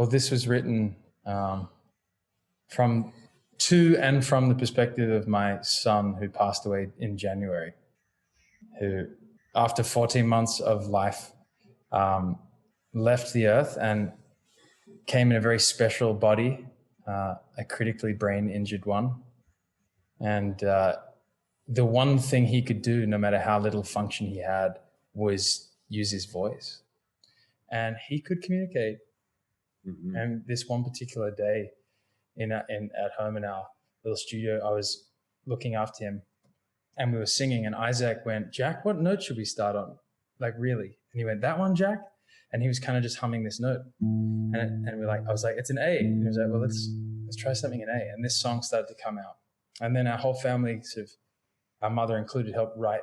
Well, this was written from the perspective of my son who passed away in January, who after 14 months of life left the earth and came in a very special body, a critically brain injured one. And the one thing he could do, no matter how little function he had, was use his voice. And he could communicate. Mm-hmm. And this one particular day at home in our little studio, I was looking after him and we were singing, and Isaac went, "Jack, what note should we start on? Like, really?" And he went, "That one, Jack?" And he was kind of just humming this note. And I was like, "It's an A." And he was like, "Well, let's try something in A." And this song started to come out. And then our whole family, sort of, our mother included, helped write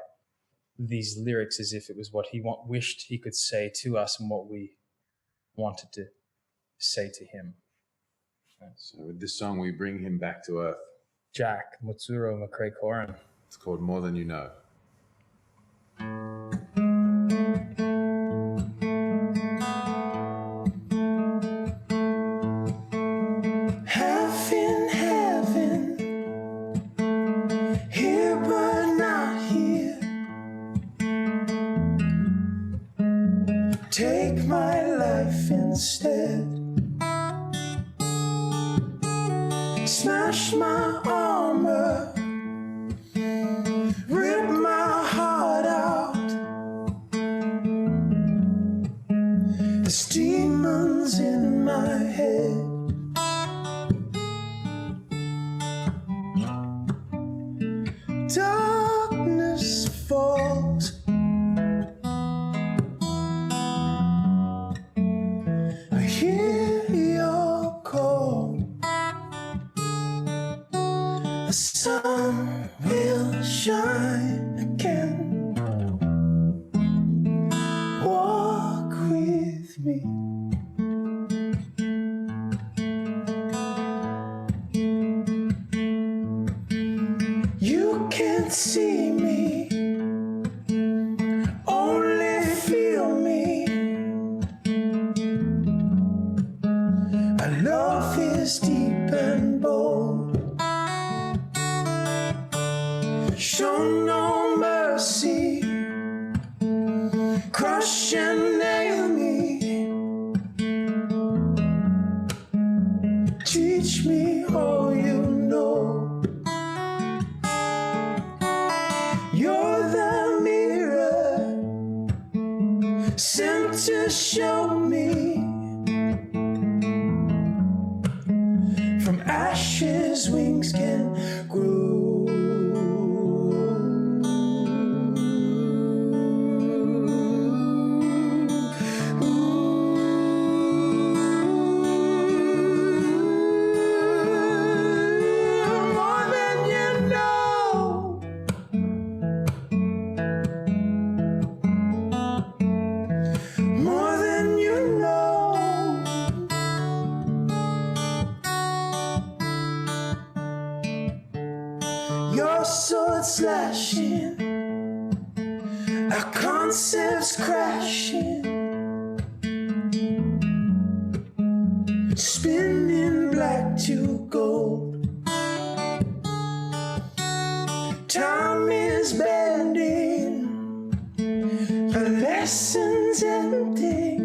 these lyrics as if it was what he wished he could say to us and what we wanted to say to him. So with this song, we bring him back to earth. Jack Mutsuro McCrae Koren. It's called More Than You Know. Take my life instead. Smash my armor, rip my heart out. There's demons in my head. Darkness falls. The sun will shine again. Walk with me. You can't see me, only feel me. Our love is deep and bold. Show no mercy, crush and nail me. Teach me all you know. You're the mirror sent to show me. From ashes wings can grow. Your sword slashing, our concepts crashing, spinning black to gold. Time is bending, the lessons ending.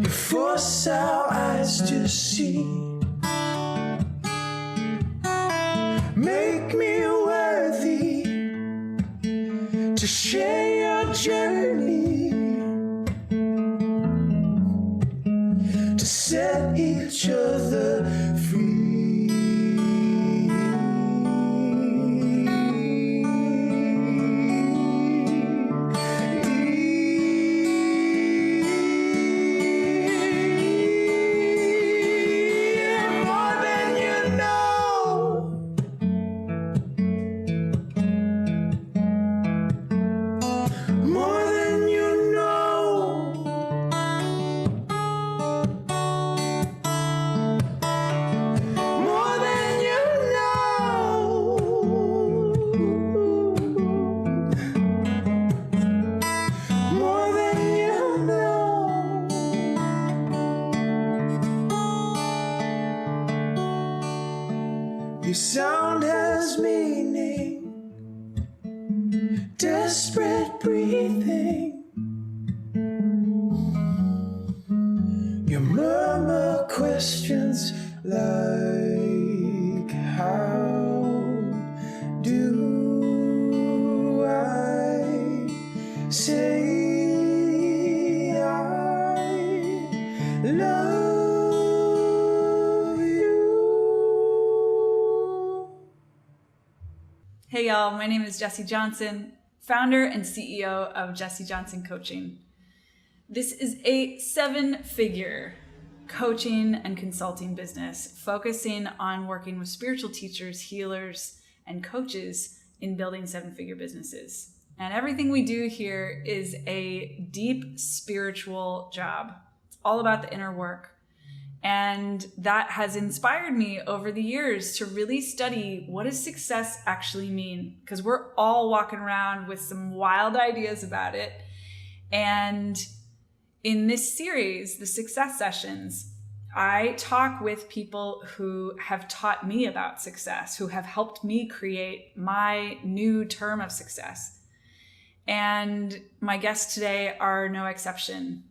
You force our eyes to see. Make me worthy to share your journey, to set each other free. sound has meaning, desperate breathing. Your murmur questions like, how do I say I love you? Hey y'all, my name is Jessie Johnson, founder and CEO of Jessie Johnson Coaching. This is a 7-figure coaching and consulting business focusing on working with spiritual teachers, healers, and coaches in building 7-figure businesses. And everything we do here is a deep spiritual job. It's all about the inner work. And that has inspired me over the years to really study, what does success actually mean? Because we're all walking around with some wild ideas about it. And in this series, the Success Sessions, I talk with people who have taught me about success, who have helped me create my new term of success. And my guests today are no exception.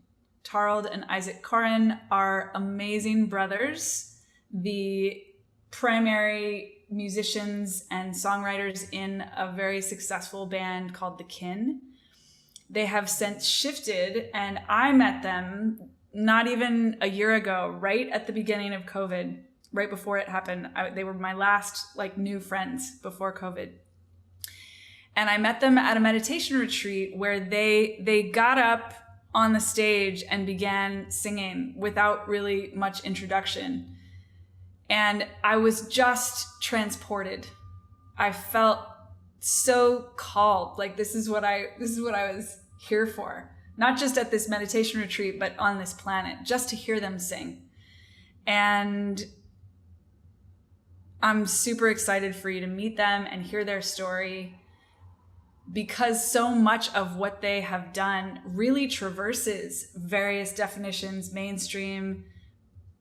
Thorald and Isaac Koren are amazing brothers, the primary musicians and songwriters in a very successful band called The Kin. They have since shifted, and I met them not even a year ago, right at the beginning of COVID, right before it happened. They were my last new friends before COVID. And I met them at a meditation retreat where they got up on the stage and began singing without really much introduction. And I was just transported. I felt so called, like this is what I was here for. Not just at this meditation retreat, but on this planet, just to hear them sing. And I'm super excited for you to meet them and hear their story, because so much of what they have done really traverses various definitions, mainstream,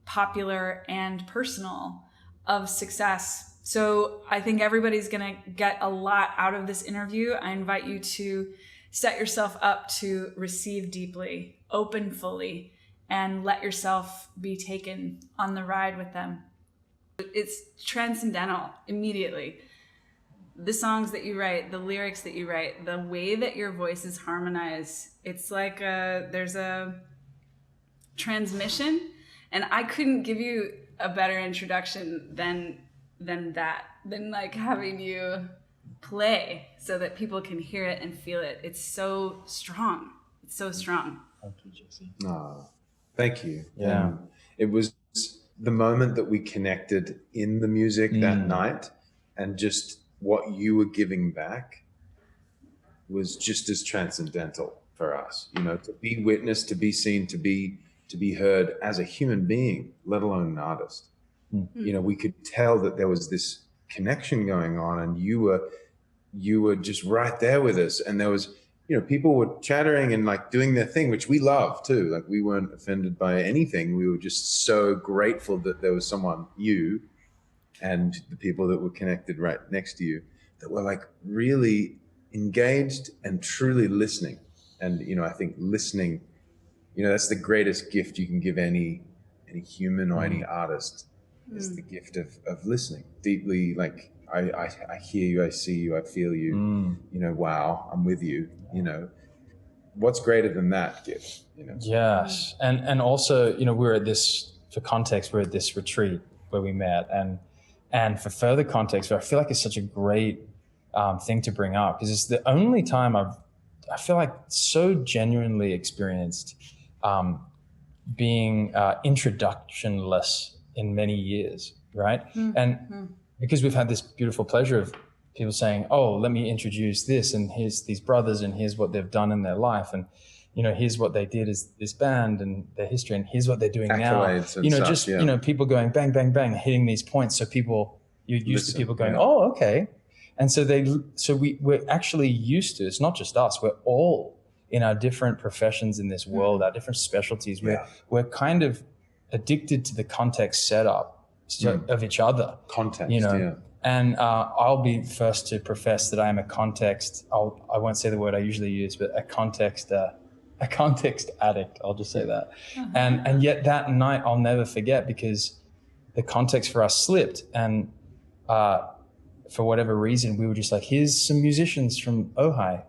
popular, and personal, of success. So I think everybody's going to get a lot out of this interview. I invite you to set yourself up to receive deeply, open fully, and let yourself be taken on the ride with them. It's transcendental immediately. The songs that you write, the lyrics that you write, the way that your voices harmonize, it's like there's a transmission, and I couldn't give you a better introduction than having you play so that people can hear it and feel it. It's so strong. It's so strong. Thank you, Jessie. Oh, thank you. Yeah. It was the moment that we connected in the music that night, and just what you were giving back was just as transcendental for us, to be witnessed, to be seen, to be heard as a human being, let alone an artist. We could tell that there was this connection going on, and you were just right there with us. And there was, people were chattering and doing their thing, which we love too. We weren't offended by anything. We were just so grateful that there was someone, you, and the people that were connected right next to you, that were really engaged and truly listening. And, I think listening, that's the greatest gift you can give any human or any artist, is the gift of listening deeply. I hear you, I see you, I feel you, wow, I'm with you, what's greater than that gift, Yes. And also, we're at this, for context, we're at this retreat where we met, and for further context, I feel like it's such a great thing to bring up, because it's the only time I feel like so genuinely experienced being introductionless in many years, right? And because we've had this beautiful pleasure of people saying, oh, let me introduce this, and here's these brothers, and here's what they've done in their life, and here's what they did as this band and their history, and here's what they're doing accolades now. And People going bang, bang, bang, hitting these points. So you're used to people going, oh, okay. And so we're actually used to, it's not just us, we're all in our different professions in this world, our different specialties. We're kind of addicted to the context setup of each other. Context, And I'll be first to profess that I am a context. I won't say the word I usually use, but a context addict. I'll just say that. And yet that night I'll never forget, because the context for us slipped, and for whatever reason we were just like, here's some musicians from Ojai,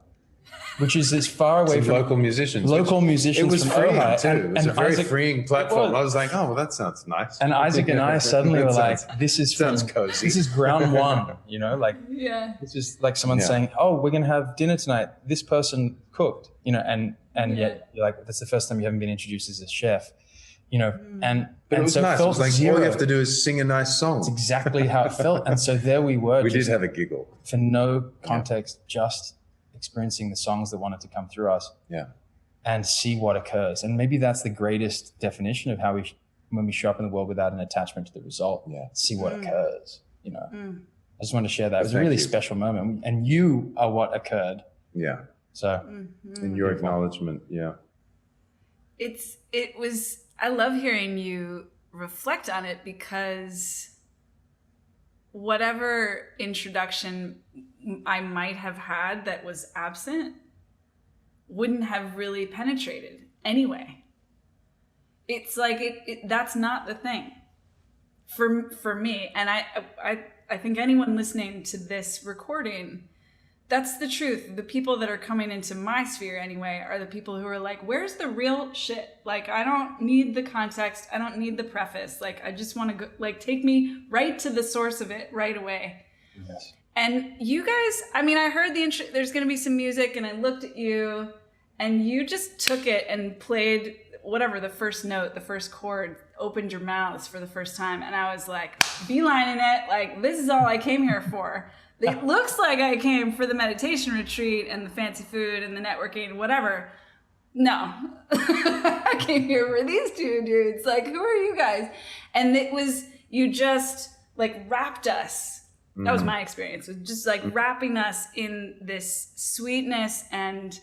which is as far away from local musicians. It was from freeing Ojai too. It was a very freeing platform. I was like, oh, well, that sounds nice. And Isaac and I suddenly were like, this is cozy. This is ground one, like this is like someone saying, oh, we're gonna have dinner tonight. This person cooked, and yet you're like, that's the first time you haven't been introduced as a chef, But it was so nice. It was like, all you have to do is sing a nice song. It's exactly how it felt. And so there we were. We did have a giggle. For no context, just experiencing the songs that wanted to come through us. Yeah. And see what occurs. And maybe that's the greatest definition of how when we show up in the world without an attachment to the result, see what occurs, I just want to share that. It was a really special moment. And you are what occurred. Yeah. So in your acknowledgement, I love hearing you reflect on it, because whatever introduction I might have had that was absent wouldn't have really penetrated anyway. It's like that's not the thing for me. And I think anyone listening to this recording, that's the truth. The people that are coming into my sphere anyway are the people who are like, where's the real shit? Like, I don't need the context. I don't need the preface. Like, I just want to go, like, take me right to the source of it right away. Yes. And you guys, I mean, I heard there's going to be some music, and I looked at you and you just took it and played whatever, the first note, the first chord, opened your mouths for the first time. And I was like, beelining it. Like, this is all I came here for. It looks like I came for the meditation retreat and the fancy food and the networking, whatever. No, I came here for these two dudes. Like, who are you guys? And it was, you just like wrapped us. That was my experience, with just like wrapping us in this sweetness and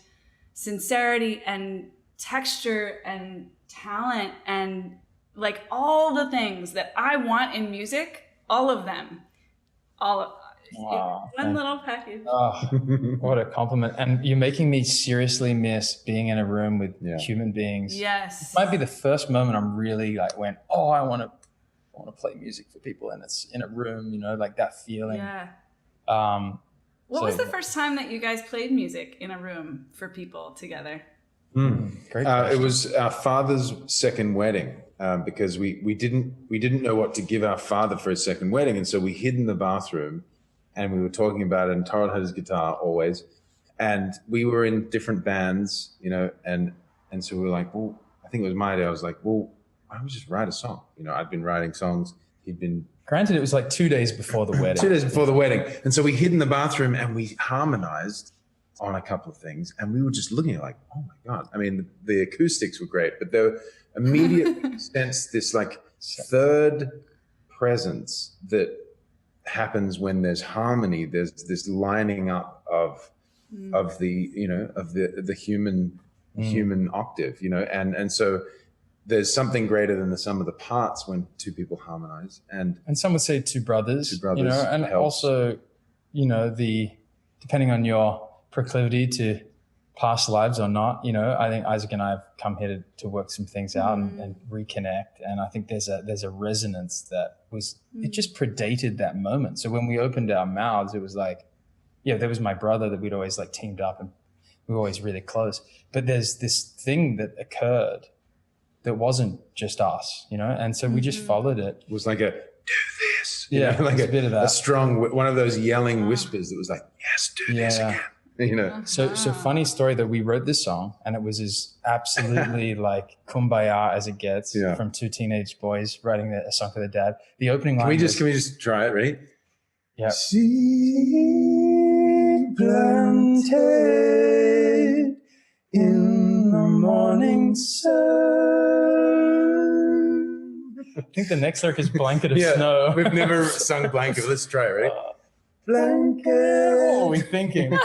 sincerity and texture and talent and like all the things that I want in music, all of them, Wow. One little package. Oh, what a compliment. And you're making me seriously miss being in a room with human beings. Yes. It might be the first moment I'm really like went, oh, I want to play music for people, and it's in a room, like that feeling. Yeah. What was the first time that you guys played music in a room for people together? Great. It was our father's second wedding, because we didn't know what to give our father for his second wedding, and so we hid in the bathroom. And we were talking about it, and Thorald had his guitar always. And we were in different bands, and so we were like, well, I think it was my idea. I was like, well, why don't we just write a song? I'd been writing songs. He'd been... Granted, it was like 2 days before the wedding. 2 days before the wedding. And so we hid in the bathroom and we harmonized on a couple of things. And we were just looking at like, oh my God. I mean, the acoustics were great, but they were immediately sensed this like third presence that happens when there's harmony. There's this lining up of the human octave, and so there's something greater than the sum of the parts when two people harmonize. And some would say two brothers, and helps. Also, depending on your proclivity to past lives or not, I think Isaac and I have come here to work some things out and reconnect. And I think there's a resonance that was, it just predated that moment. So when we opened our mouths, it was like, there was my brother that we'd always like teamed up and we were always really close. But there's this thing that occurred that wasn't just us, and so we just followed it. It was like a, do this. Like a bit of that. A strong, one of those yelling whispers that was like, yes, do this again. So funny story that we wrote this song, and it was as absolutely like kumbaya as it gets from two teenage boys writing a song for their dad. The opening line. Can we just try it? Ready? Yeah. Seed planted in the morning sun. I think the next lyric is blanket of snow. We've never sung blanket. Let's try it. Ready? Blanket. What are we thinking?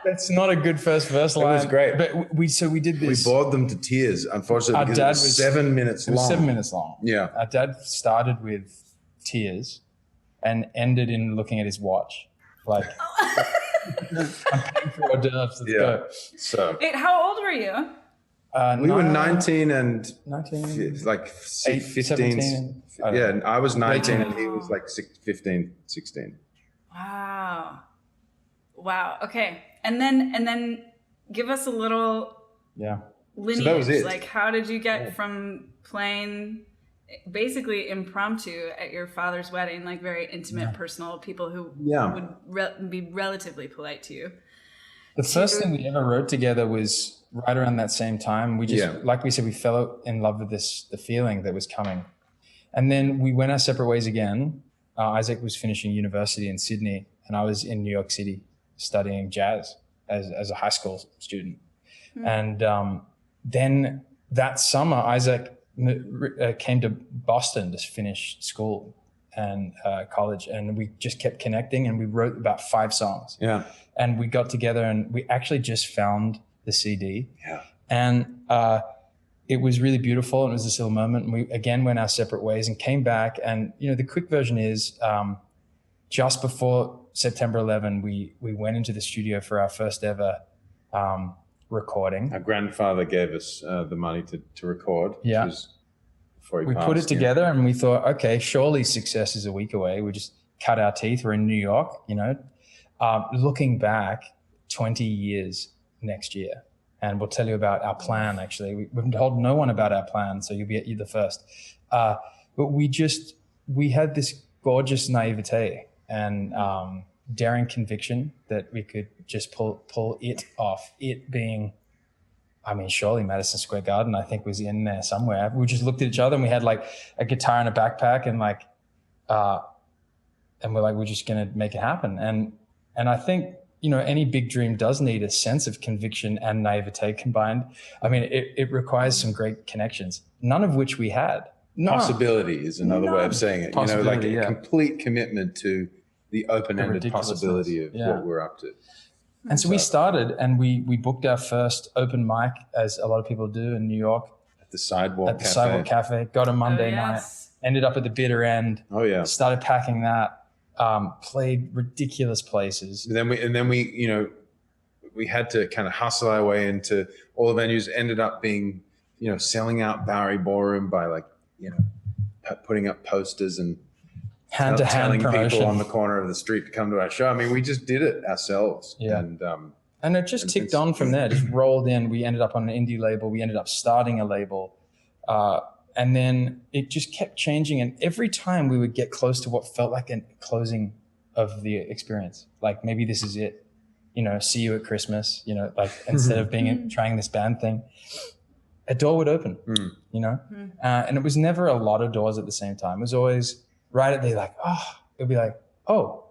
That's not a good first verse line. It was great. But we did this. We bored them to tears, unfortunately, because it was 7 minutes long. It was 7 minutes long. Yeah. Our dad started with tears, and ended in looking at his watch. Like, I'm paying for hors d'oeuvres, let's go. So Wait, how old were you? we were 19 and 19, like 15. 17. Yeah, I was 19 and he was like 15, 16. Wow. Okay. And then give us a little lineage. So that was it. Like, how did you get from playing basically impromptu at your father's wedding, like very intimate, personal people who would be relatively polite to you? The first thing we ever wrote together was right around that same time. We just, like we said, we fell in love with the feeling that was coming. And then we went our separate ways again. Isaac was finishing university in Sydney and I was in New York City studying jazz as a high school student. And then that summer, Isaac came to Boston to finish school and college, and we just kept connecting and we wrote about 5 songs. And we got together and we actually just found the CD. And it was really beautiful and it was this little moment. And we again went our separate ways and came back. And, you know, the quick version is just before September 11, we went into the studio for our first ever recording. Our grandfather gave us the money to record. Yeah. Which was before he we passed, put it together and we thought, okay, surely success is a week away. We just cut our teeth. We're in New York, you know. Looking back 20 years next year. And we'll tell you about our plan, actually. We've told no one about our plan, so you're the first. But we had this gorgeous naivete and daring conviction that we could just pull it off. It being, I mean, surely Madison Square Garden, I think, was in there somewhere. We just looked at each other and we had like a guitar and a backpack and like, and we're like, we're just going to make it happen. And I think, you know, any big dream does need a sense of conviction and naivete combined. I mean, it requires some great connections, none of which we had. Possibility is another way of saying it. You know, like a complete commitment to the open-ended possibility of what we're up to. And so we started and we booked our first open mic, as a lot of people do in New York. At the Sidewalk Cafe. Got a Monday night. Ended up at the bitter end. Started packing that. Played ridiculous places. And then we, you know, we had to kind of hustle our way into all the venues. Ended up being, you know, selling out Bowery Ballroom by like, you know, putting up posters and hand-to-hand promotion. People on the corner of the street to come to our show. I mean, we just did it ourselves. And it just ticked on from there. Just rolled in. We ended up on an indie label. We ended up starting a label. And then it just kept changing. And every time we would get close to what felt like a closing of the experience, like maybe this is it, you know, see you at Christmas, you know, like instead of trying this band thing, a door would open, you know, and it was never a lot of doors at the same time. It was always right at the like, it'd be like, oh,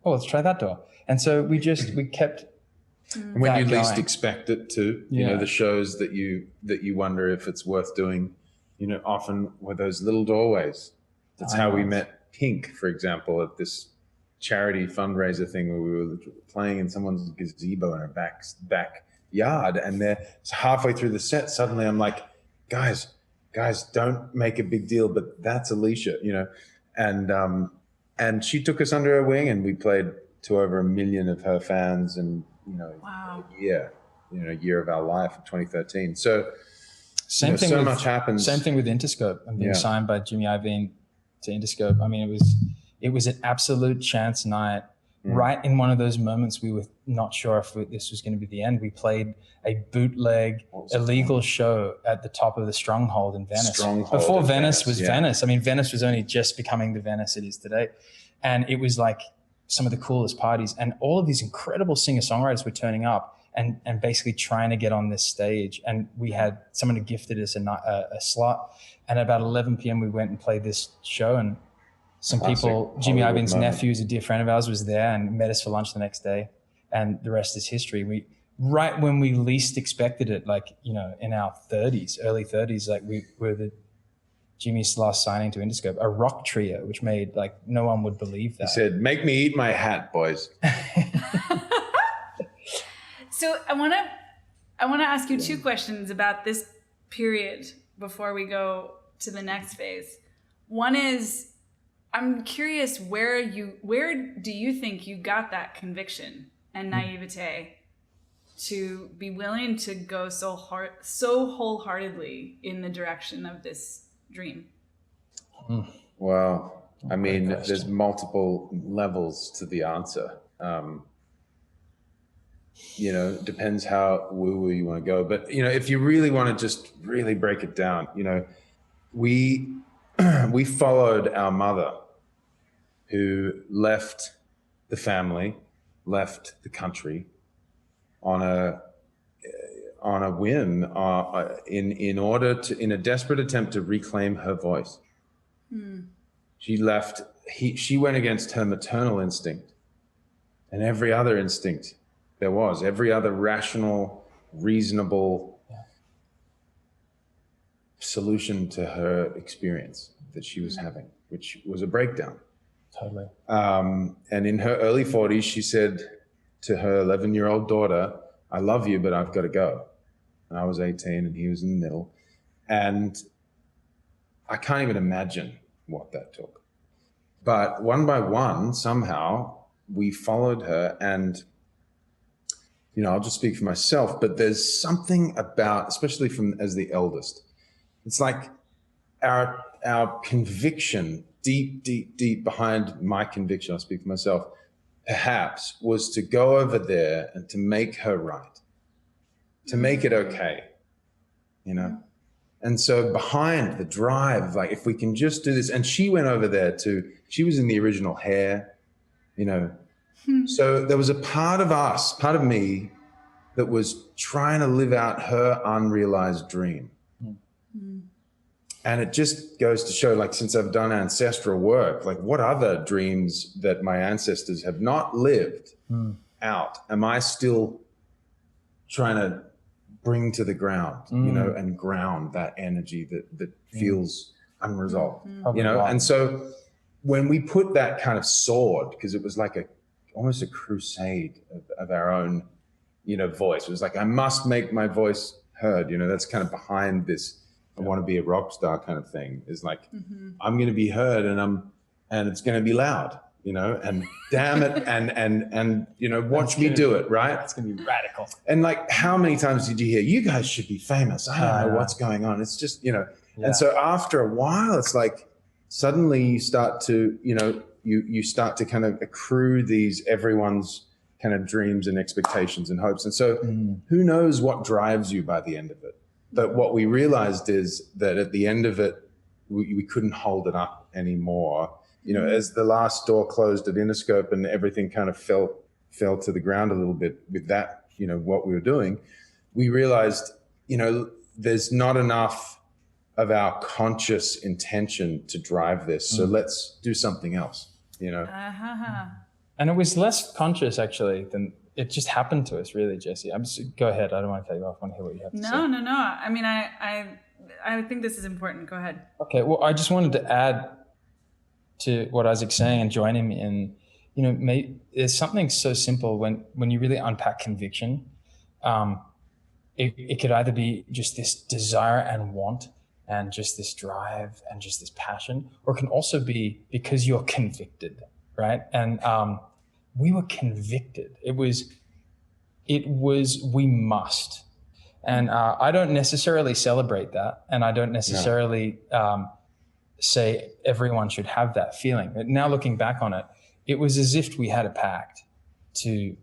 let's try that door. And so we kept when you least expect it to, you know, the shows that you wonder if it's worth doing, you know, often were those little doorways. That's how we met Pink, for example, at this charity fundraiser thing where we were playing in someone's gazebo in our backyard. And there, halfway through the set, suddenly I'm like, guys, don't make a big deal, but that's Alicia, you know. And she took us under her wing and we played to over 1 million of her fans and, you know, a year of our life in 2013. So much happens. Same thing with Interscope. I'm being signed by Jimmy Iovine to Interscope. I mean, it was an absolute chance night. Right in one of those moments, we were not sure if this was going to be the end. We played a bootleg illegal show at the top of the Stronghold in Venice. Before Venice was Venice. I mean, Venice was only just becoming the Venice it is today. And it was like some of the coolest parties. And all of these incredible singer-songwriters were turning up and basically trying to get on this stage. And we had someone who gifted us a slot. And at about 11 p.m. we went and played this show. And some people, Jimmy Iovine's nephew, who's a dear friend of ours, was there and met us for lunch the next day. And the rest is history. Right when we least expected it, like, you know, in our 30s, early 30s, like we were Jimmy's last signing to Interscope, a rock trio, which made, like, no one would believe that. He said, make me eat my hat, boys. So I want to ask you 2 questions about this period before we go to the next phase. One is, I'm curious where do you think you got that conviction and naivete to be willing to go so wholeheartedly in the direction of this dream? Well, I mean, there's multiple levels to the answer. You know, depends how woo-woo you want to go. But, you know, if you really want to just really break it down, you know, we followed our mother, who left the family, left the country on a whim, in a desperate attempt to reclaim her voice. She left. She went against her maternal instinct and every other instinct there was, every other rational, reasonable solution to her experience that she was having, which was a breakdown. Totally. And in her early 40s, she said to her 11-year-old daughter, "I love you, but I've got to go." And I was 18 and he was in the middle. And I can't even imagine what that took. But one by one, somehow, we followed her. And, you know, I'll just speak for myself, but there's something about, especially as the eldest, it's like our conviction, deep behind my conviction, I'll speak for myself, perhaps was to go over there and to make her right, to make it okay, you know? And so behind the drive, like, if we can just do this, and she went over there she was in the original Hair, you know? So there was a part of me that was trying to live out her unrealized dream. And it just goes to show, like, since I've done ancestral work, like, what other dreams that my ancestors have not lived out am I still trying to bring to the ground, you know, and ground that energy that feels unresolved, you know? And so when we put that kind of sword, because it was like almost a crusade of our own, you know, voice. It was like, I must make my voice heard, you know, that's kind of behind this, I want to be a rock star kind of thing, is like, I'm going to be heard and it's going to be loud, you know, and damn it. And, you know, watch me do it. Right. It's going to be radical. And like, how many times did you hear, you guys should be famous? I don't know what's going on. It's just, you know, and so after a while, it's like, suddenly you start to, you know, you start to kind of accrue everyone's kind of dreams and expectations and hopes. And so who knows what drives you by the end of it? But what we realized is that at the end of it, we couldn't hold it up anymore. You know, as the last door closed at Interscope and everything kind of fell to the ground a little bit with that, you know, what we were doing, we realized, you know, there's not enough of our conscious intention to drive this. So let's do something else, you know? And it was less conscious, actually, than it just happened to us, really, Jesse. Go ahead. I don't want to cut you off. I want to hear what you have to say. No. I mean, I think this is important. Go ahead. Okay. Well, I just wanted to add to what Isaac's saying and join him in, you know, there's something so simple when you really unpack conviction. It could either be just this desire and want and just this drive and just this passion, or it can also be because you're convicted, right? And we were convicted. It was we must. And I don't necessarily celebrate that, and I don't necessarily say everyone should have that feeling. But now looking back on it, it was as if we had a pact to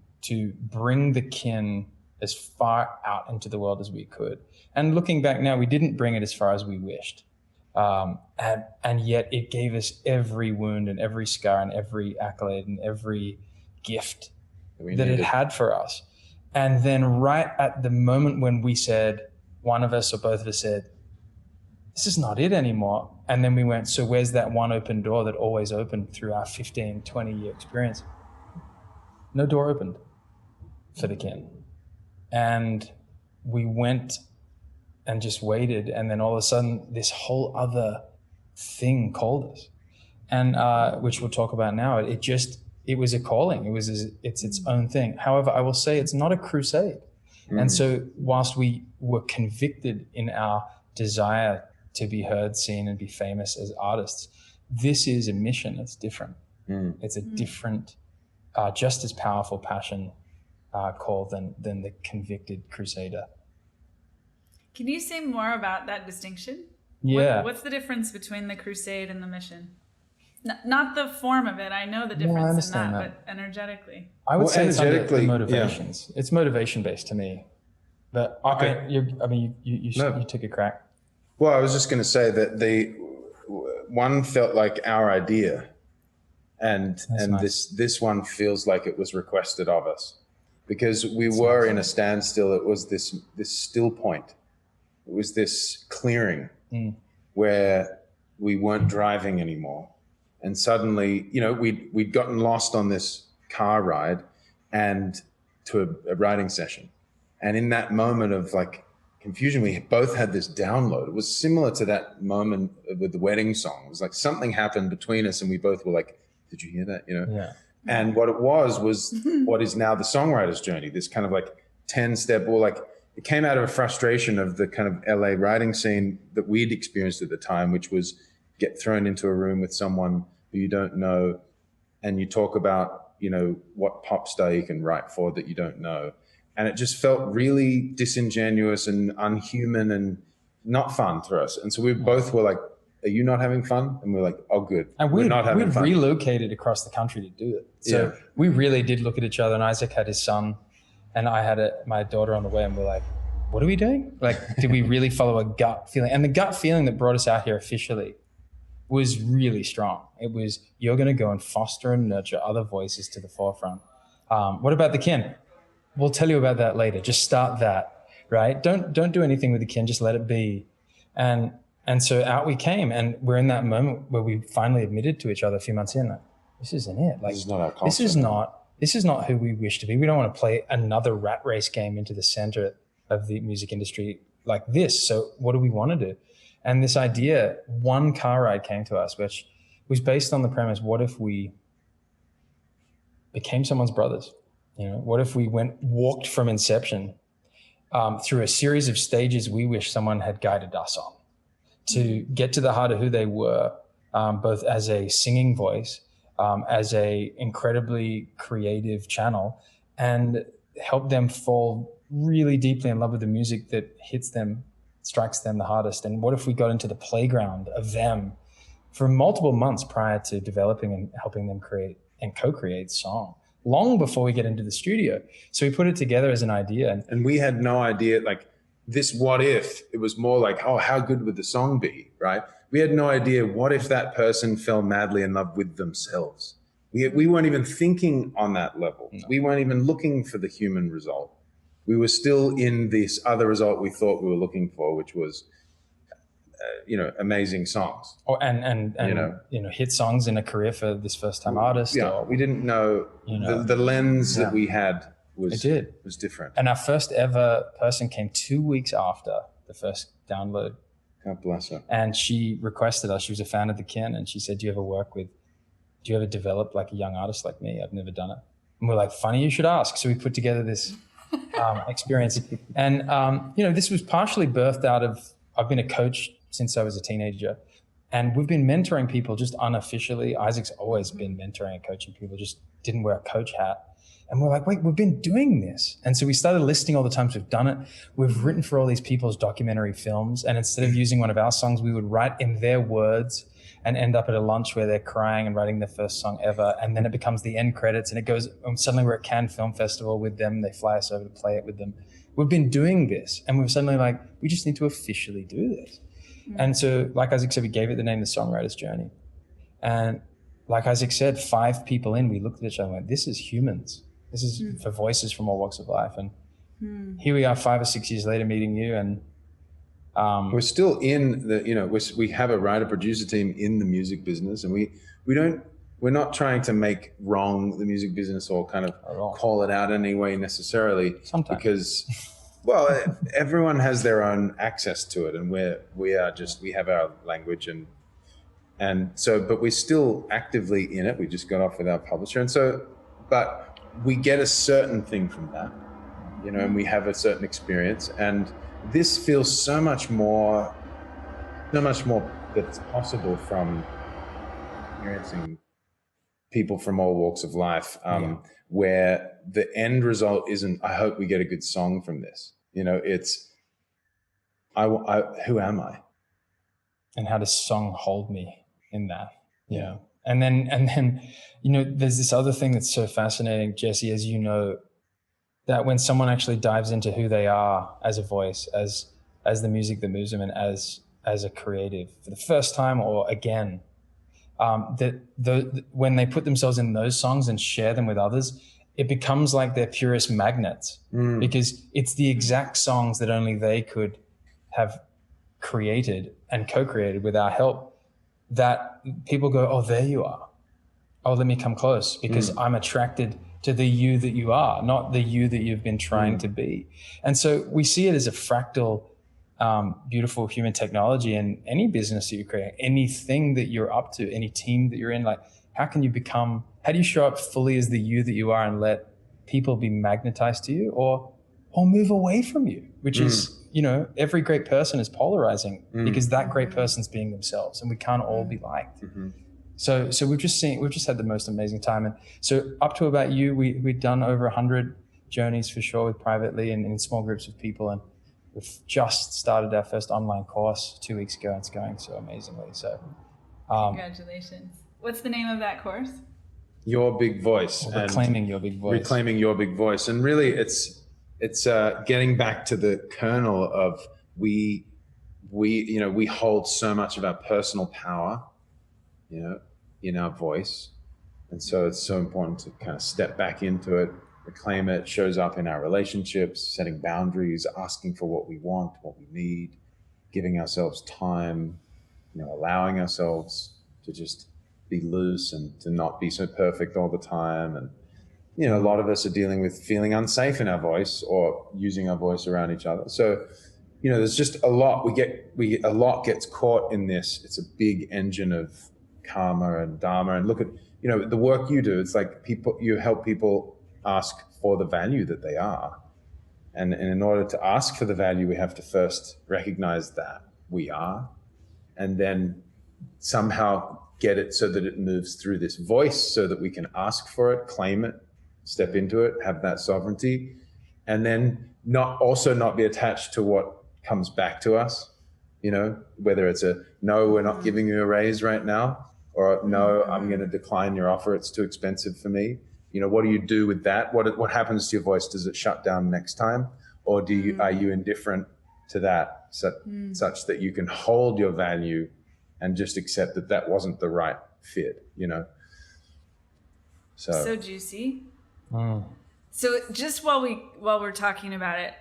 bring the kin as far out into the world as we could. And looking back now, we didn't bring it as far as we wished. And yet it gave us every wound and every scar and every accolade and every gift that it had for us. And then right at the moment when we said, one of us or both of us said, this is not it anymore. And then we went, so where's that one open door that always opened through our 15, 20-year experience? No door opened for the kin. And we went and just waited. And then all of a sudden, this whole other thing called us. And which we'll talk about now. It was a calling. It's its own thing. However, I will say it's not a crusade. And so whilst we were convicted in our desire to be heard, seen, and be famous as artists, this is a mission that's different. It's a different, just as powerful passion call than the convicted crusader. Can you say more about that distinction? Yeah. What's the difference between the crusade and the mission? Not the form of it. I know the difference in that, but energetically. I would say it's under the energetically, motivations. Yeah. It's motivation based to me. But okay. You took a crack. Well, I was just going to say that the one felt like our idea, and nice. this one feels like it was requested of us, because we were in a standstill. It was this still point. It was this clearing where we weren't driving anymore. And suddenly, we'd gotten lost on this car ride and to a writing session. And in that moment of like confusion, we both had this download. It was similar to that moment with the wedding song. It was like something happened between us and we both were like, did you hear that? Yeah. And what it was what is now the songwriter's journey, this kind of like 10-step, or like it came out of a frustration of the kind of LA writing scene that we'd experienced at the time, which was get thrown into a room with someone who you don't know, and you talk about, what pop star you can write for that you don't know. And it just felt really disingenuous and unhuman and not fun for us. And so we both were like, are you not having fun? And we're like, oh, good. And we're not having fun. We relocated across the country to do it. So we really did look at each other, and Isaac had his son and I had my daughter on the way, and we're like, what are we doing? Like, did we really follow a gut feeling? And the gut feeling that brought us out here officially was really strong. It was, you're going to go and foster and nurture other voices to the forefront. What about the kin? We'll tell you about that later. Just start that, right? Don't do anything with the kin. Just let it be. And so out we came, and we're in that moment where we finally admitted to each other a few months in, like, this isn't it. Like, this is not our culture. This is not who we wish to be. We don't want to play another rat race game into the center of the music industry like this. So what do we want to do? And this idea, one car ride came to us, which was based on the premise, what if we became someone's brothers? What if we walked from inception through a series of stages we wish someone had guided us on to get to the heart of who they were, both as a singing voice, as a incredibly creative channel, and help them fall really deeply in love with the music that hits them, strikes them the hardest. And what if we got into the playground of them for multiple months prior to developing and helping them create and co-create song, long before we get into the studio? So we put it together as an idea. And we had no idea, like, this what if. It was more like, oh, how good would the song be, right? We had no idea, what if that person fell madly in love with themselves? We weren't even thinking on that level. No. We weren't even looking for the human result. We were still in this other result we thought we were looking for, which was, amazing songs. And hit songs in a career for this first-time artist. Yeah, we didn't know, the lens that we had was different. And our first ever person came 2 weeks after the first download. God bless her. And she requested us. She was a fan of the kin, and she said, do you ever develop like a young artist like me? I've never done it. And we're like, funny you should ask. So we put together this experience. And, this was partially birthed out of, I've been a coach since I was a teenager, and we've been mentoring people just unofficially. Isaac's always been mentoring and coaching people, just didn't wear a coach hat. And we're like, wait, we've been doing this. And so we started listing all the times we've done it. We've written for all these people's documentary films. And instead of using one of our songs, we would write in their words and end up at a lunch where they're crying and writing their first song ever. And then it becomes the end credits, and it goes, and suddenly we're at Cannes Film Festival with them. They fly us over to play it with them. We've been doing this, and we're suddenly like, we just need to officially do this. Mm-hmm. And so, like Isaac said, we gave it the name, The Songwriter's Journey. And like Isaac said, 5 people in, we looked at each other and went, this is humans. This is for voices from all walks of life. And here we are 5 or 6 years later meeting you, and we're still in the, we have a writer producer team in the music business, and we're not trying to make wrong the music business or kind of call it out anyway necessarily. Sometimes. Because, well, everyone has their own access to it, and we have our language, and so, but we're still actively in it. We just got off with our publisher, and so, but we get a certain thing from that, and we have a certain experience, and this feels so much more that's possible from experiencing people from all walks of life, where the end result isn't, I hope we get a good song from this. You know, it's, who am I? And how does song hold me in that? You know? And then, you know, there's this other thing that's so fascinating, Jesse, as you know, that when someone actually dives into who they are as a voice, as the music that moves them, and as a creative for the first time or again, when they put themselves in those songs and share them with others, it becomes like their purest magnets, because it's the exact songs that only they could have created and co-created with our help, that people go, oh, there you are. Oh, let me come close, because I'm attracted to the you that you are, not the you that you've been trying to be. And so we see it as a fractal, beautiful human technology in any business that you create, anything that you're up to, any team that you're in. Like, how do you show up fully as the you that you are and let people be magnetized to you, or move away from you, which is, you know, every great person is polarizing because that great person's being themselves, and we can't all be liked. So we've just had the most amazing time. And so up to about you, we've done over 100 journeys for sure, with privately and in small groups of people. And we've just started our first online course 2 weeks ago, and it's going so amazingly. So congratulations. What's the name of that course? Your Big Voice. Reclaiming Your Big Voice. Reclaiming Your Big Voice. And really it's getting back to the kernel of we hold so much of our personal power, you know, in our voice. And so it's so important to kind of step back into it, reclaim it. It shows up in our relationships, setting boundaries, asking for what we want, what we need, giving ourselves time, you know, allowing ourselves to just be loose and to not be so perfect all the time. And, you know, a lot of us are dealing with feeling unsafe in our voice or using our voice around each other. So, you know, there's just a lot, a lot gets caught in this. It's a big engine of karma and dharma. And look at, you know, the work you do, it's like you help people ask for the value that they are. And in order to ask for the value, we have to first recognize that we are, and then somehow get it so that it moves through this voice so that we can ask for it, claim it, step into it, have that sovereignty, and then not be attached to what comes back to us, you know, whether it's a, no, we're not giving you a raise right now, or no, I'm going to decline your offer, it's too expensive for me. You know, what do you do with that? What happens to your voice? Does it shut down next time? Or are you indifferent to that, such that you can hold your value and just accept that wasn't the right fit, you know? So juicy. So just while we're talking about it,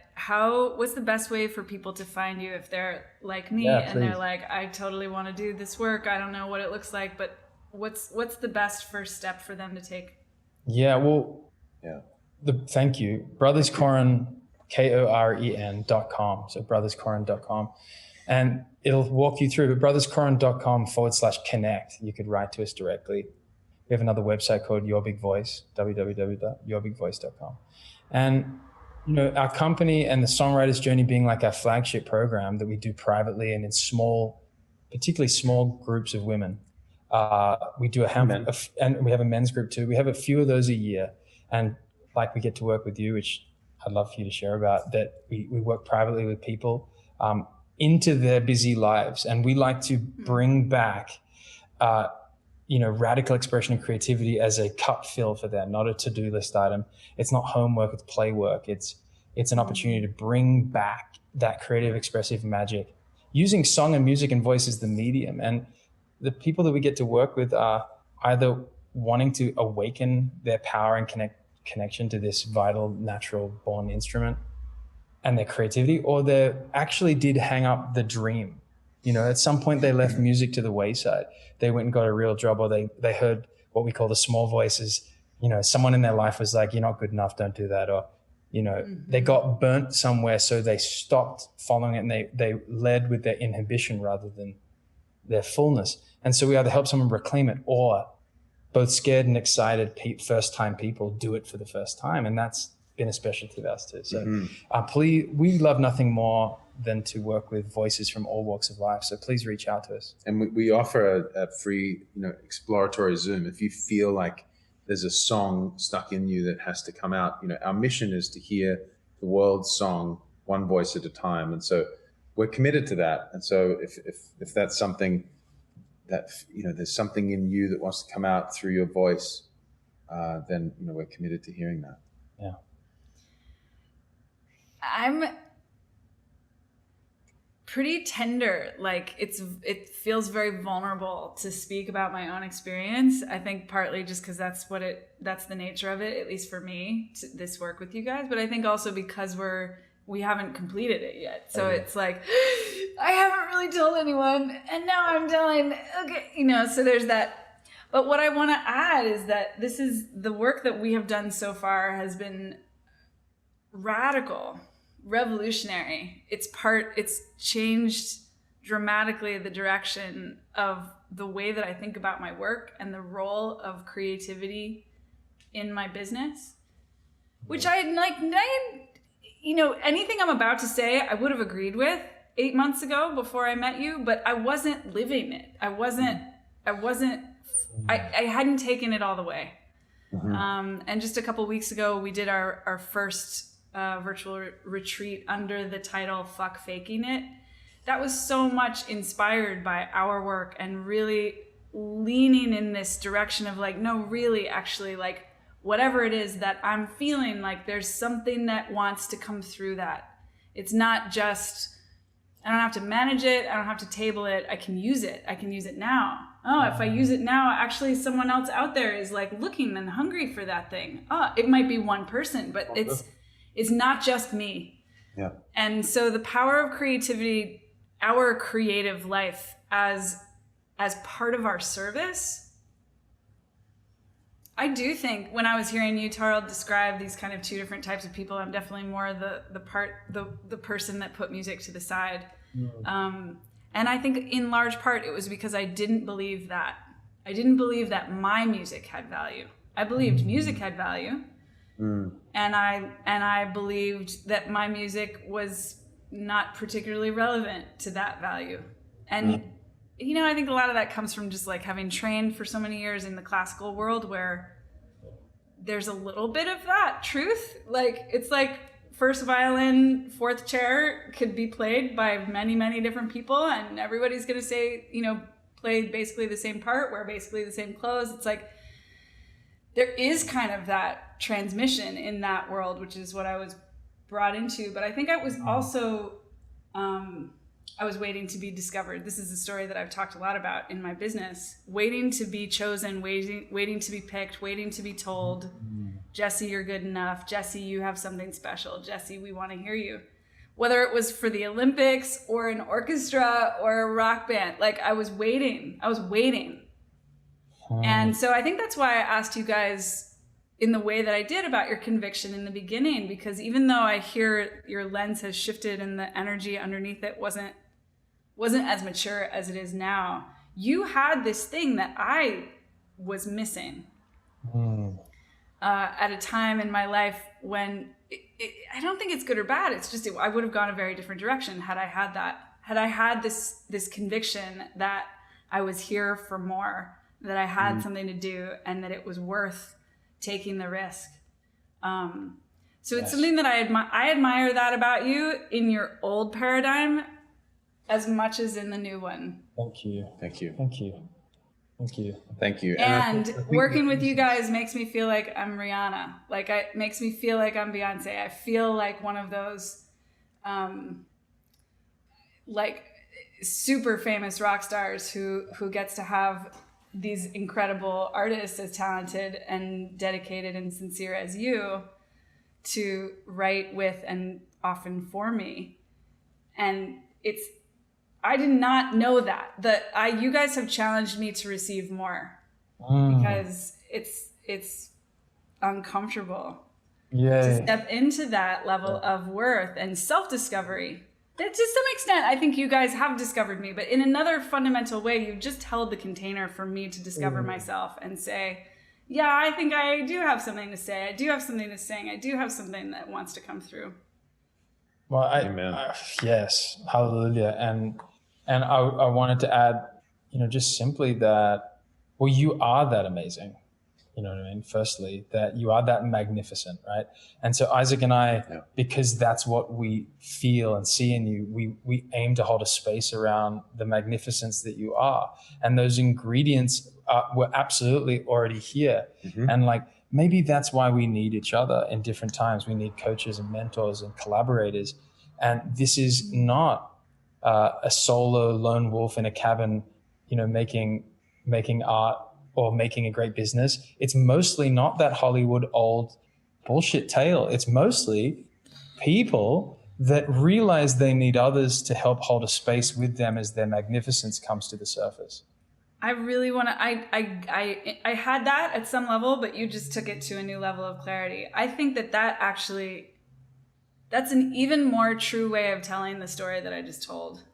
what's the best way for people to find you if they're like me and they're like, I totally want to do this work, I don't know what it looks like, but what's the best first step for them to take? Thank you. Brothers Koren, KOREN.com. So brotherskoren.com. And it'll walk you through, but brotherskoren.com/connect. You could write to us directly. We have another website called Your Big Voice, www.yourbigvoice.com. And, you know, our company and the Songwriter's Journey being like our flagship program that we do privately and in particularly small groups of women. We do and we have a men's group too. We have a few of those a year. And like we get to work with you, which I'd love for you to share about, that we work privately with people into their busy lives. And we like to bring back, radical expression and creativity as a cup fill for them, not a to-do list item. It's not homework, it's play work. It's an opportunity to bring back that creative, expressive magic using song and music and voice as the medium. And the people that we get to work with are either wanting to awaken their power and connection to this vital, natural born instrument and their creativity, or they actually did hang up the dream. You know, at some point they left music to the wayside. They went and got a real job, or they heard what we call the small voices. You know, someone in their life was like, you're not good enough, don't do that. Or, you know, they got burnt somewhere, so they stopped following it and they led with their inhibition rather than their fullness. And so we either help someone reclaim it, or both scared and excited first-time people do it for the first time. And that's been a specialty of ours too. So please, we love nothing more than to work with voices from all walks of life. So please reach out to us. And we offer a free, exploratory Zoom. If you feel like there's a song stuck in you that has to come out, our mission is to hear the world's song one voice at a time. And so we're committed to that. And so if that's something that, there's something in you that wants to come out through your voice, then, we're committed to hearing that. Yeah. I'm pretty tender. Like it feels very vulnerable to speak about my own experience. I think partly just because that's the nature of it, at least for me, this work with you guys. But I think also because we haven't completed it yet. So it's like, I haven't really told anyone and now I'm telling, okay, so there's that. But what I want to add is that this is the work that we have done so far has been radical, revolutionary. It's changed dramatically the direction of the way that I think about my work and the role of creativity in my business, which anything I'm about to say, I would have agreed with 8 months ago before I met you, but I wasn't living it. I hadn't taken it all the way. Mm-hmm. And just a couple weeks ago, we did our first virtual retreat under the title Fuck Faking It. That was so much inspired by our work and really leaning in this direction of like, no, really, actually, like whatever it is that I'm feeling, like there's something that wants to come through that. It's not just, I don't have to manage it. I don't have to table it. I can use it. I can use it now. Oh, if I use it now, actually someone else out there is like looking and hungry for that thing. Oh, it might be one person, but it's not just me. Yeah. And so the power of creativity, our creative life as part of our service, I do think when I was hearing you, Thorald, describe these kind of two different types of people, I'm definitely more the person that put music to the side. Mm. And I think in large part it was because I didn't believe that. I didn't believe that my music had value. I believed music had value. Mm. And I believed that my music was not particularly relevant to that value. And I think a lot of that comes from just like having trained for so many years in the classical world where there's a little bit of that truth. Like it's like first violin, fourth chair could be played by many, many different people and everybody's going to say, play basically the same part, wear basically the same clothes. It's like there is kind of that transmission in that world, which is what I was brought into. But I think I was also, I was waiting to be discovered. This is a story that I've talked a lot about in my business. Waiting to be chosen, waiting to be picked, waiting to be told, Jesse, you're good enough. Jesse, you have something special. Jesse, we want to hear you. Whether it was for the Olympics or an orchestra or a rock band, like I was waiting. And so I think that's why I asked you guys in the way that I did about your conviction in the beginning, because even though I hear your lens has shifted and the energy underneath it wasn't as mature as it is now, you had this thing that I was missing at a time in my life when I don't think it's good or bad. It's just I would have gone a very different direction had I had that. Had I had this conviction that I was here for more, that I had something to do, and that it was worth taking the risk. So it's something that I admire that about you in your old paradigm as much as in the new one. Thank you. Thank you. Thank you. Thank you. Thank you. And working with you guys makes me feel like I'm Rihanna. Like it makes me feel like I'm Beyonce. I feel like one of those like super famous rock stars who gets to have these incredible artists as talented and dedicated and sincere as you to write with and often for me. And I did not know that you guys have challenged me to receive more because it's uncomfortable to step into that level of worth and self-discovery. That to some extent, I think you guys have discovered me, but in another fundamental way, you've just held the container for me to discover myself and say, yeah, I think I do have something to say. I do have something to sing. I do have something that wants to come through. Well, Amen. Yes, hallelujah. And I wanted to add, just simply that, well, you are that amazing. You know what I mean? Firstly, that you are that magnificent, right? And so Isaac and I, because that's what we feel and see in you, we aim to hold a space around the magnificence that you are. And those ingredients were absolutely already here. Mm-hmm. And like, maybe that's why we need each other in different times. We need coaches and mentors and collaborators. And this is not a solo lone wolf in a cabin, making art or making a great business. It's mostly not that Hollywood old bullshit tale. It's mostly people that realize they need others to help hold a space with them as their magnificence comes to the surface. I really want to, I had that at some level, but you just took it to a new level of clarity. I think that actually, that's an even more true way of telling the story that I just told.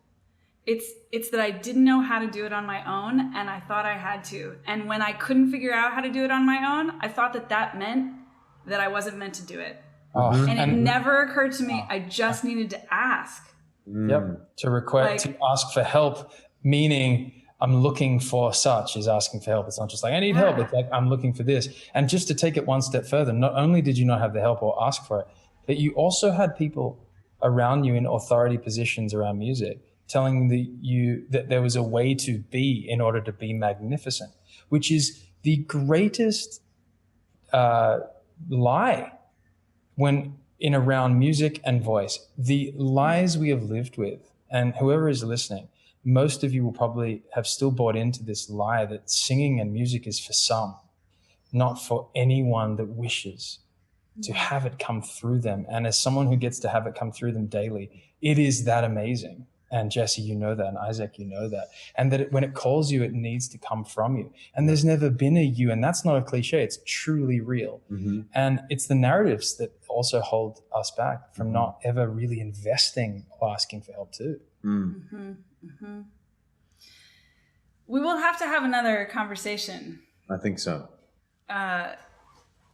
It's that I didn't know how to do it on my own, and I thought I had to. And when I couldn't figure out how to do it on my own, I thought that meant that I wasn't meant to do it. And it never occurred to me. I just needed to ask. Yep. To request, to ask for help, meaning I'm looking for such is asking for help. It's not just like, I need help. It's like, I'm looking for this. And just to take it one step further, not only did you not have the help or ask for it, but you also had people around you in authority positions around music telling you that there was a way to be in order to be magnificent, which is the greatest lie when in around music and voice. The lies we have lived with, and whoever is listening, most of you will probably have still bought into this lie that singing and music is for some, not for anyone that wishes to have it come through them. And as someone who gets to have it come through them daily, it is that amazing. And Jesse, you know that, and Isaac, you know that. And that when it calls you, it needs to come from you. And there's never been a you, and that's not a cliche, it's truly real. Mm-hmm. And it's the narratives that also hold us back from not ever really investing or asking for help too. We will have to have another conversation. I think so. I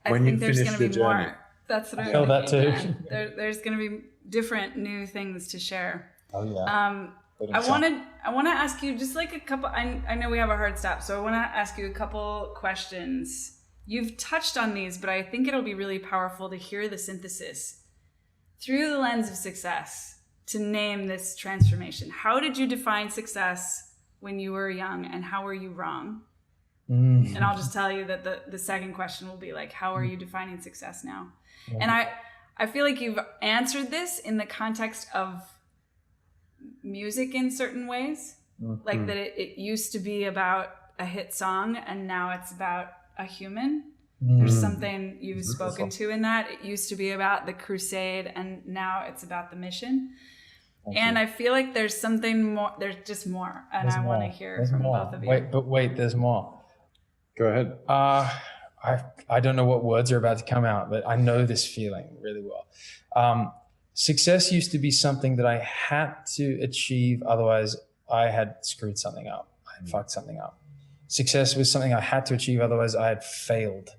think there's going to be more. That's what I feel that too. There's going to be different new things to share. Oh yeah. I want to ask you just like a couple. I know we have a hard stop, so I want to ask you a couple questions. You've touched on these, but I think it'll be really powerful to hear the synthesis through the lens of success to name this transformation. How did you define success when you were young, and how were you wrong? And I'll just tell you that the second question will be like, how are you defining success now? And I feel like you've answered this in the context of music in certain ways, like that it used to be about a hit song and now it's about a human. There's something you've spoken to in that. It used to be about the crusade and now it's about the mission. And I feel like there's something more, there's just more, and I want to hear from both of you. Wait, there's more. Go ahead. I don't know what words are about to come out, but I know this feeling really well. Success used to be something that I had to achieve, otherwise I had screwed something up. I had fucked something up. Success was something I had to achieve, otherwise I had failed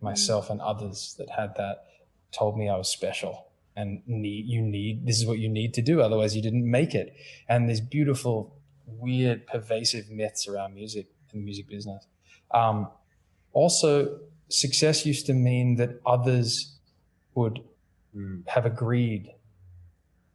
myself, and others that had that told me I was special and this is what you need to do, otherwise you didn't make it. And these beautiful, weird, pervasive myths around music and the music business. Also, success used to mean that others would have agreed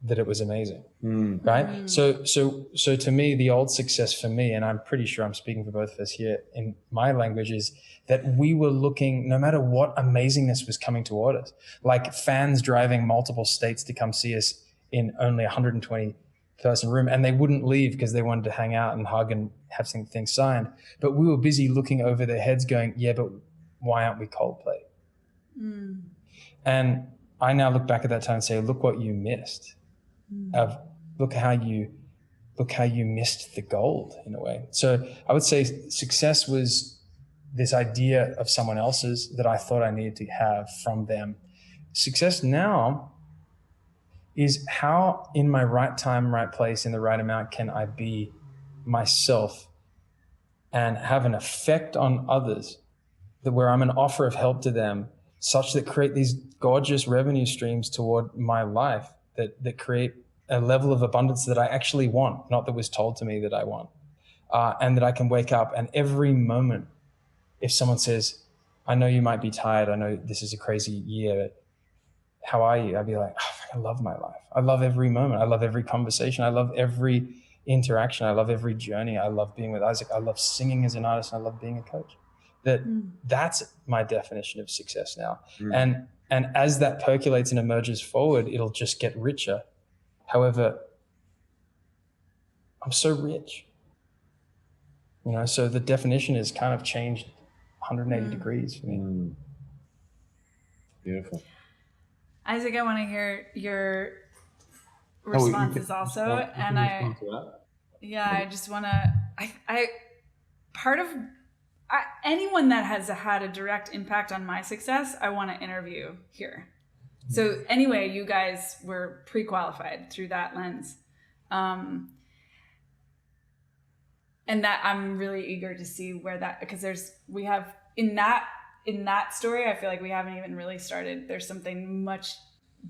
that it was amazing, right? So to me, the old success for me, and I'm pretty sure I'm speaking for both of us here in my language, is that we were looking, no matter what amazingness was coming toward us, like fans driving multiple states to come see us in only 120 person room, and they wouldn't leave because they wanted to hang out and hug and have some things signed. But we were busy looking over their heads going, yeah, but why aren't we Coldplay? And I now look back at that time and say, look what you missed. Look how you missed the gold in a way. So I would say success was this idea of someone else's that I thought I needed to have from them. Success now is how in my right time, right place, in the right amount can I be myself and have an effect on others, that where I'm an offer of help to them such that create these gorgeous revenue streams toward my life that create a level of abundance that I actually want, not that was told to me that I want. And that I can wake up and every moment, if someone says, I know you might be tired, I know this is a crazy year, but how are you? I'd be like, I love my life. I love every moment. I love every conversation. I love every interaction. I love every journey. I love being with Isaac. I love singing as an artist. I love being a coach. That's my definition of success now. And as that percolates and emerges forward, it'll just get richer. However, I'm so rich. So the definition has kind of changed 180 degrees for me. Beautiful. Isaac, I want to hear your responses also. And I just want to, anyone that has had a direct impact on my success, I want to interview here. So anyway, you guys were pre-qualified through that lens. And that I'm really eager to see where that, because we have in that story, I feel like we haven't even really started. There's something much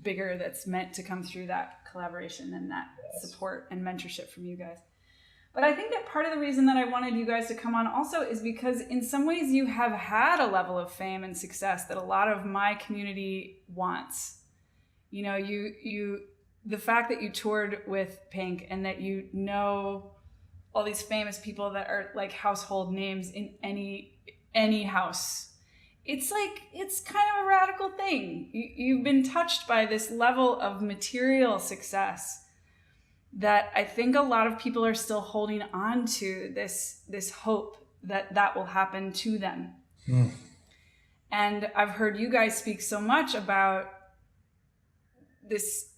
bigger that's meant to come through that collaboration and that support and mentorship from you guys. But I think that part of the reason that I wanted you guys to come on also is because in some ways you have had a level of fame and success that a lot of my community wants. The fact that you toured with Pink and that all these famous people that are like household names in any house. It's kind of a radical thing. You've been touched by this level of material success that I think a lot of people are still holding on to, this hope that will happen to them. And I've heard you guys speak so much about this.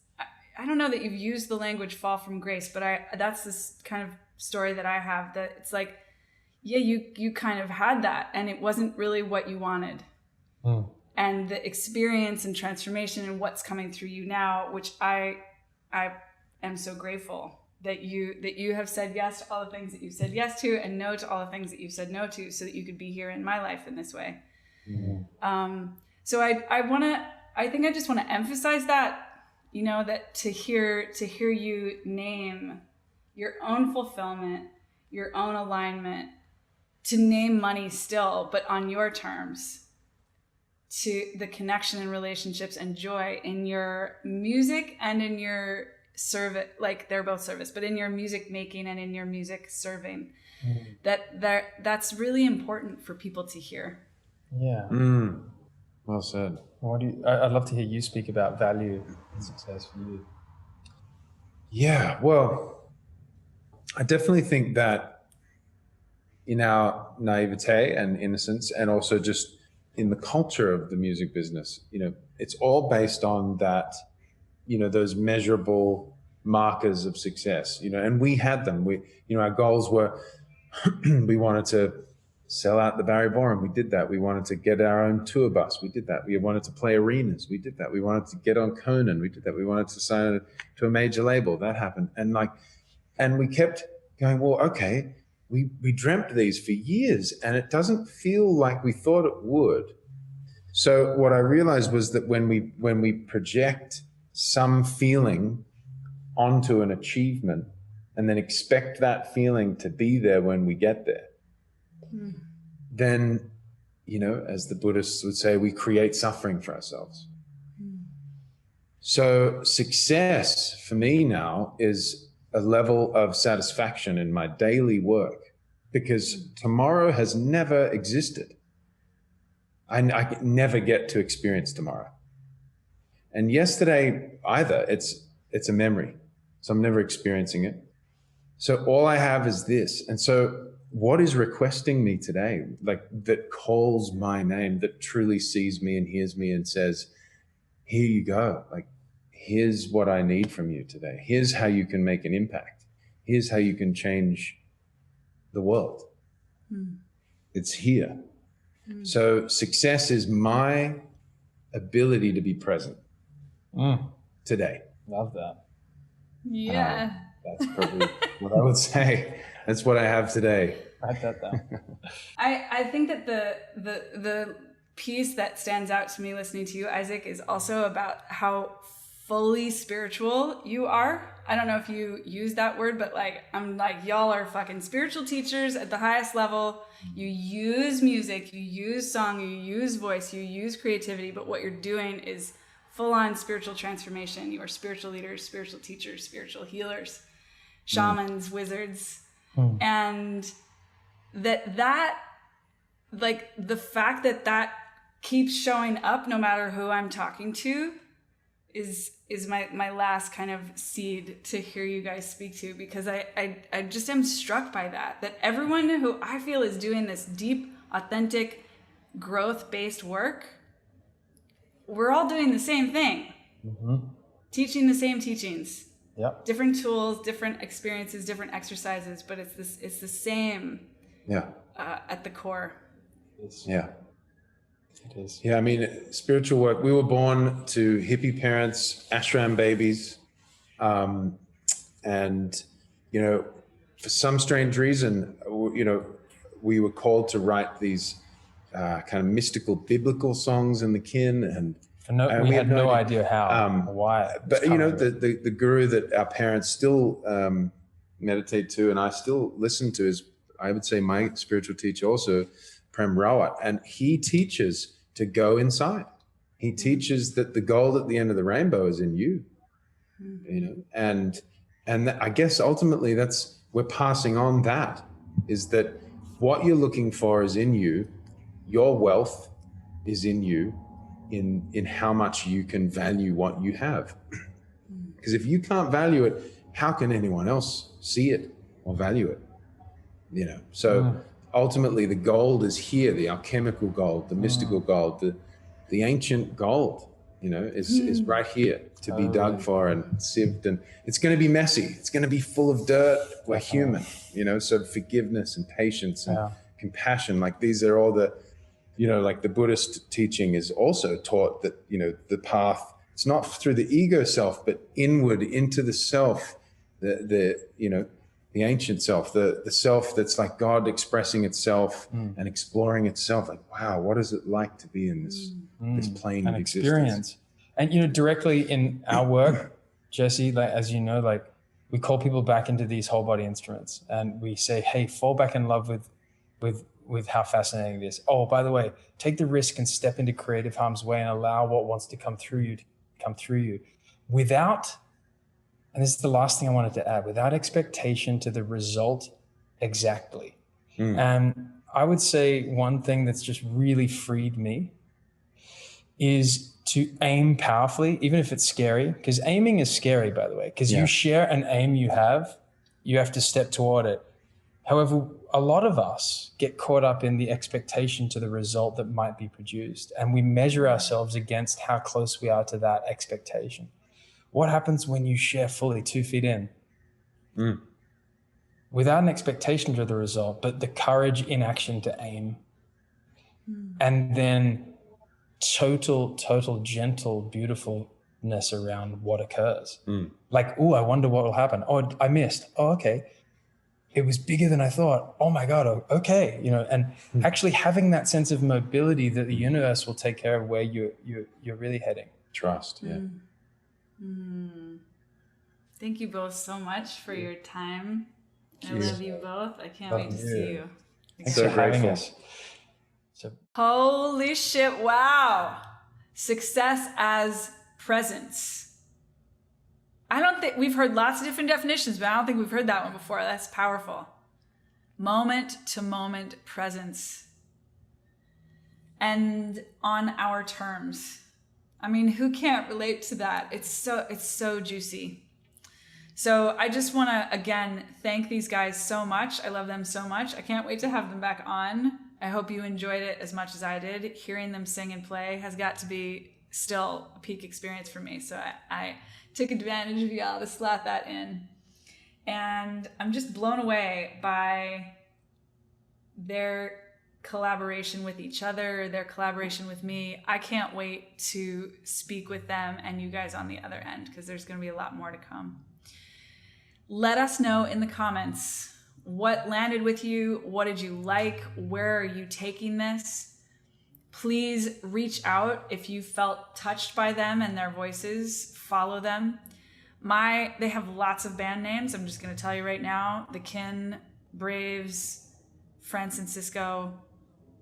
I don't know that you've used the language fall from grace, but that's this kind of story that I have, that it's like, yeah, you kind of had that and it wasn't really what you wanted. And the experience and transformation and what's coming through you now, which I am so grateful that you have said yes to all the things that you've said yes to and no to all the things that you've said no to, so that you could be here in my life in this way. So I think I just want to emphasize that, that to hear you name your own fulfillment, your own alignment, to name money still, but on your terms, to the connection and relationships and joy in your music and in your service, like they're both service, but in your music making and in your music serving, that's really important for people to hear. Yeah. Well said. I'd love to hear you speak about value and success for you. Yeah, well, I definitely think that in our naivete and innocence, and also just in the culture of the music business, it's all based on that, those measurable markers of success, and we had them. Our goals were, we wanted to sell out the Barry Ballroom. We did that. We wanted to get our own tour bus. We did that. We wanted to play arenas. We did that. We wanted to get on Conan. We did that. We wanted to sign to a major label. That happened. And we kept going, well, okay, we dreamt these for years and it doesn't feel like we thought it would. So what I realized was that when we project some feeling onto an achievement and then expect that feeling to be there when we get there, then, as the Buddhists would say, we create suffering for ourselves. So success for me now is a level of satisfaction in my daily work, because tomorrow has never existed. I never get to experience tomorrow. And yesterday either, it's a memory. So I'm never experiencing it. So all I have is this. And so what is requesting me today, that calls my name, that truly sees me and hears me and says, here you go. Here's what I need from you today. Here's how you can make an impact. Here's how you can change the world. It's here. So success is my ability to be present today. Love that. Yeah. That's probably what I would say. That's what I have today. Write that down. I think that the piece that stands out to me listening to you, Isaac, is also about how fully spiritual you are. I don't know if you use that word, but like, I'm like, y'all are fucking spiritual teachers at the highest level. You use music, you use song, you use voice, you use creativity, but what you're doing is full-on spiritual transformation. You are spiritual leaders, spiritual teachers, spiritual healers, shamans, wizards. And that like the fact that keeps showing up no matter who I'm talking to is my last kind of seed to hear you guys speak to, because I just am struck by that everyone who I feel is doing this deep, authentic, growth-based work, we're all doing the same thing. Teaching the same teachings. Yep. Different tools, different experiences, different exercises, but it's the same. Yeah. At the core. Yeah. It is. Yeah, I mean, spiritual work. We were born to hippie parents, ashram babies. And, you know, for some strange reason, you know, we were called to write these kind of mystical biblical songs in the kin. And we had no idea how or why. But, you know, the guru that our parents still meditate to, and I still listen to, is, I would say, my spiritual teacher also, Prem Rawat, and he teaches to go inside. He teaches that the gold at the end of the rainbow is in you, you know, and I guess ultimately we're passing on that, is that what you're looking for is in you, your wealth is in you, in how much you can value what you have. Because if you can't value it, how can anyone else see it or value it? You know, so ultimately the gold is here, the alchemical gold, the mystical gold, the ancient gold, you know, is right here to be dug for and sieved. And it's going to be messy. It's going to be full of dirt. We're human, you know, so forgiveness and patience and compassion, like these are all the, you know, like the Buddhist teaching is also taught that, you know, the path, it's not through the ego self, but inward into the self, the you know, the ancient self, the self that's like God expressing itself and exploring itself. Like, wow, what is it like to be in this plane of experience? And, you know, directly in our work, Jesse, like, as you know, like we call people back into these whole body instruments and we say, hey, fall back in love with how fascinating it is. Oh, by the way, take the risk and step into creative harm's way and allow what wants to come through you to come through you without, and this is the last thing I wanted to add, without expectation to the result exactly. And I would say one thing that's just really freed me is to aim powerfully, even if it's scary, because aiming is scary, by the way, because you share an aim you have to step toward it. However, a lot of us get caught up in the expectation to the result that might be produced, and we measure ourselves against how close we are to that expectation. What happens when you share fully 2 feet in? Without an expectation to the result, but the courage in action to aim. And then total gentle beautifulness around what occurs. Like, oh, I wonder what will happen. Oh, I missed. Oh, okay. It was bigger than I thought. Oh my God. Okay. You know, and actually having that sense of mobility that the universe will take care of where you're really heading. Trust. Yeah. Thank you both so much for your time. I love you both. I can't wait to see you. Thanks for having us. Holy shit. Wow. Success as presence. I don't think we've heard lots of different definitions, but I don't think we've heard that one before. That's powerful. Moment to moment presence. And on our terms. I mean, who can't relate to that? It's so juicy. So I just want to, again, thank these guys so much. I love them so much. I can't wait to have them back on. I hope you enjoyed it as much as I did. Hearing them sing and play has got to be still a peak experience for me. So I took advantage of y'all to slot that in. And I'm just blown away by their collaboration with each other, their collaboration with me. I can't wait to speak with them and you guys on the other end, because there's going to be a lot more to come. Let us know in the comments what landed with you, what did you like, where are you taking this? Please reach out if you felt touched by them and their voices. Follow them. They have lots of band names. I'm just going to tell you right now. The Kin, Braves, Francisco.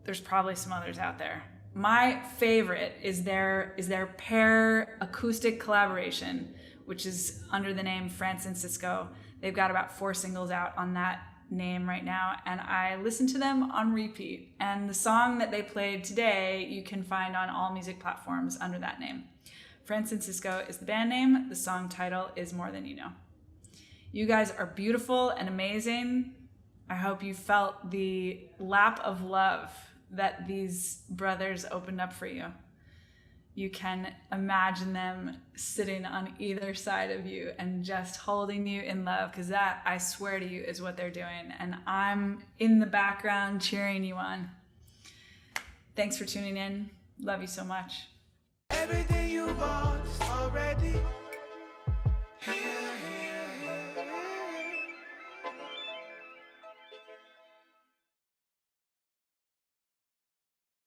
There's probably some others out there. My favorite is their pair acoustic collaboration, which is under the name Francisco. They've got about 4 singles out on that name right now, and I listen to them on repeat. And the song that they played today, you can find on all music platforms under that name. Francisco is the band name. The song title is More Than You Know. You guys are beautiful and amazing. I hope you felt the lap of love that these brothers opened up for you. You can imagine them sitting on either side of you and just holding you in love, because that, I swear to you, is what they're doing. And I'm in the background cheering you on. Thanks for tuning in. Love you so much. Everything you want is already here.